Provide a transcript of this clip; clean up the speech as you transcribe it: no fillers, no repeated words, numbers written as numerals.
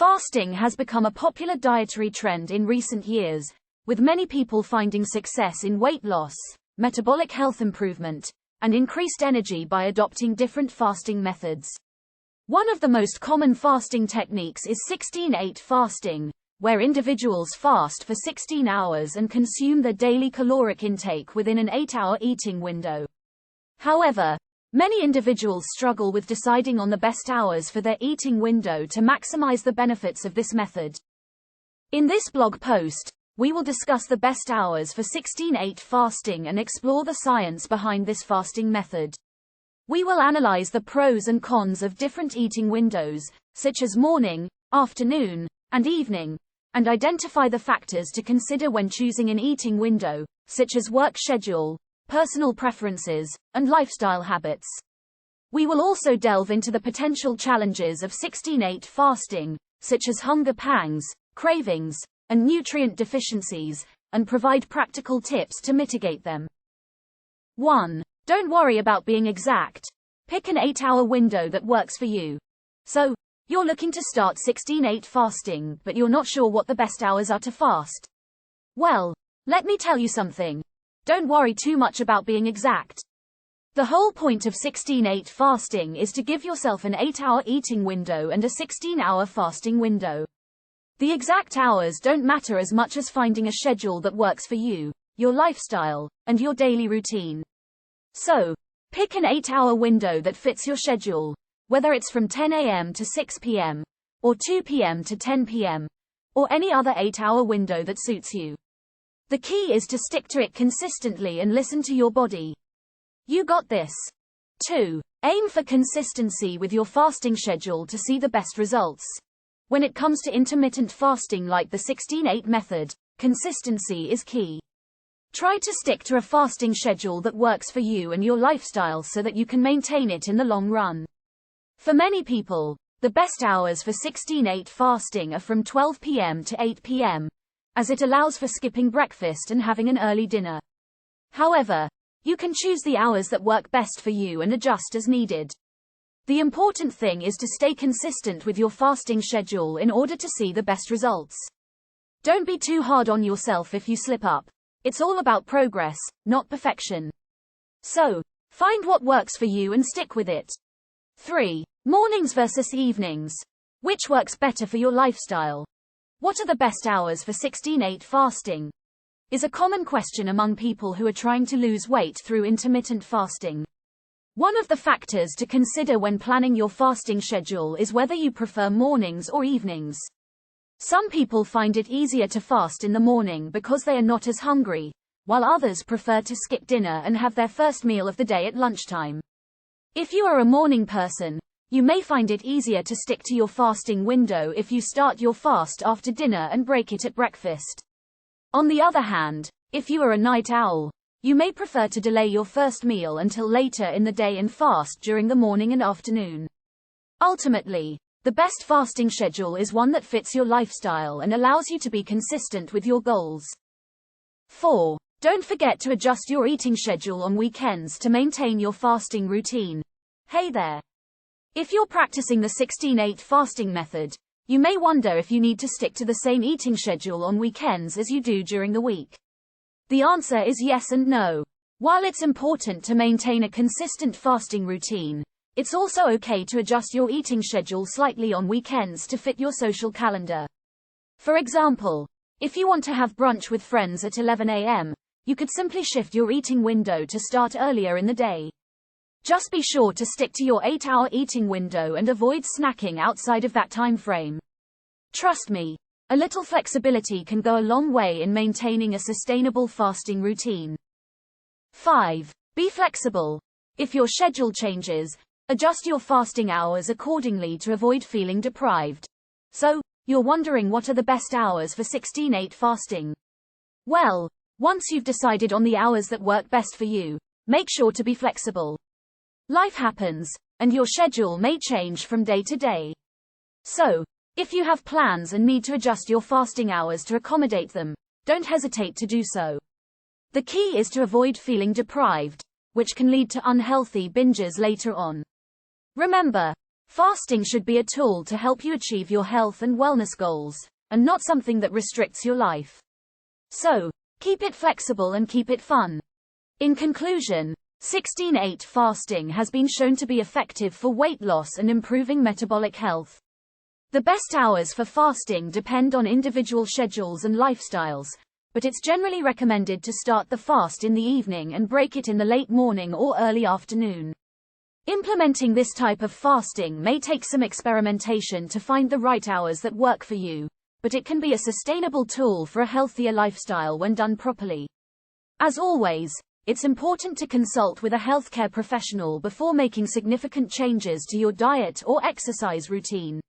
Fasting has become a popular dietary trend in recent years, with many people finding success in weight loss, metabolic health improvement, and increased energy by adopting different fasting methods. One of the most common fasting techniques is 16/8 fasting, where individuals fast for 16 hours and consume their daily caloric intake within an 8-hour eating window. However, many individuals struggle with deciding on the best hours for their eating window to maximize the benefits of this method. In this blog post, we will discuss the best hours for 16/8 fasting and explore the science behind this fasting method. We will analyze the pros and cons of different eating windows, such as morning, afternoon, and evening, and identify the factors to consider when choosing an eating window, such as work schedule, personal preferences, and lifestyle habits. We will also delve into the potential challenges of 16/8 fasting, such as hunger pangs, cravings, and nutrient deficiencies, and provide practical tips to mitigate them. 1. Don't worry about being exact. Pick an 8-hour window that works for you. So, you're looking to start 16/8 fasting, but you're not sure what the best hours are to fast. Well, let me tell you something. Don't worry too much about being exact. The whole point of 16/8 fasting is to give yourself an 8-hour eating window and a 16-hour fasting window. The exact hours don't matter as much as finding a schedule that works for you, your lifestyle, and your daily routine. So, pick an 8-hour window that fits your schedule, whether it's from 10 a.m. to 6 p.m., or 2 p.m. to 10 p.m., or any other 8-hour window that suits you. The key is to stick to it consistently and listen to your body. You got this. 2. Aim for consistency with your fasting schedule to see the best results. When it comes to intermittent fasting like the 16/8 method, consistency is key. Try to stick to a fasting schedule that works for you and your lifestyle so that you can maintain it in the long run. For many people, the best hours for 16/8 fasting are from 12 p.m. to 8 p.m., as it allows for skipping breakfast and having an early dinner. However, you can choose the hours that work best for you and adjust as needed. The important thing is to stay consistent with your fasting schedule in order to see the best results. Don't be too hard on yourself if you slip up. It's all about progress, not perfection. So, find what works for you and stick with it. 3. Mornings versus evenings. Which works better for your lifestyle? What are the best hours for 16/8 fasting? Is a common question among people who are trying to lose weight through intermittent fasting. One of the factors to consider when planning your fasting schedule is whether you prefer mornings or evenings. Some people find it easier to fast in the morning because they are not as hungry, while others prefer to skip dinner and have their first meal of the day at lunchtime. If you are a morning person, you may find it easier to stick to your fasting window if you start your fast after dinner and break it at breakfast. On the other hand, if you are a night owl, you may prefer to delay your first meal until later in the day and fast during the morning and afternoon. Ultimately, the best fasting schedule is one that fits your lifestyle and allows you to be consistent with your goals. 4. Don't forget to adjust your eating schedule on weekends to maintain your fasting routine. Hey there! If you're practicing the 16/8 fasting method, you may wonder if you need to stick to the same eating schedule on weekends as you do during the week. The answer is yes and no. While it's important to maintain a consistent fasting routine, it's also okay to adjust your eating schedule slightly on weekends to fit your social calendar. For example, if you want to have brunch with friends at 11 a.m., you could simply shift your eating window to start earlier in the day. Just be sure to stick to your 8-hour eating window and avoid snacking outside of that time frame. Trust me, a little flexibility can go a long way in maintaining a sustainable fasting routine. 5. Be flexible. If your schedule changes, adjust your fasting hours accordingly to avoid feeling deprived. So, you're wondering what are the best hours for 16/8 fasting? Well, once you've decided on the hours that work best for you, make sure to be flexible. Life happens, and your schedule may change from day to day. So, if you have plans and need to adjust your fasting hours to accommodate them, don't hesitate to do so. The key is to avoid feeling deprived, which can lead to unhealthy binges later on. Remember, Fasting should be a tool to help you achieve your health and wellness goals, and not something that restricts your life. So, keep it flexible and keep it fun. In conclusion, 16/8 fasting has been shown to be effective for weight loss and improving metabolic health. The best hours for fasting depend on individual schedules and lifestyles, but it's generally recommended to start the fast in the evening and break it in the late morning or early afternoon. Implementing this type of fasting may take some experimentation to find the right hours that work for you, but it can be a sustainable tool for a healthier lifestyle when done properly. As always, it's important to consult with a healthcare professional before making significant changes to your diet or exercise routine.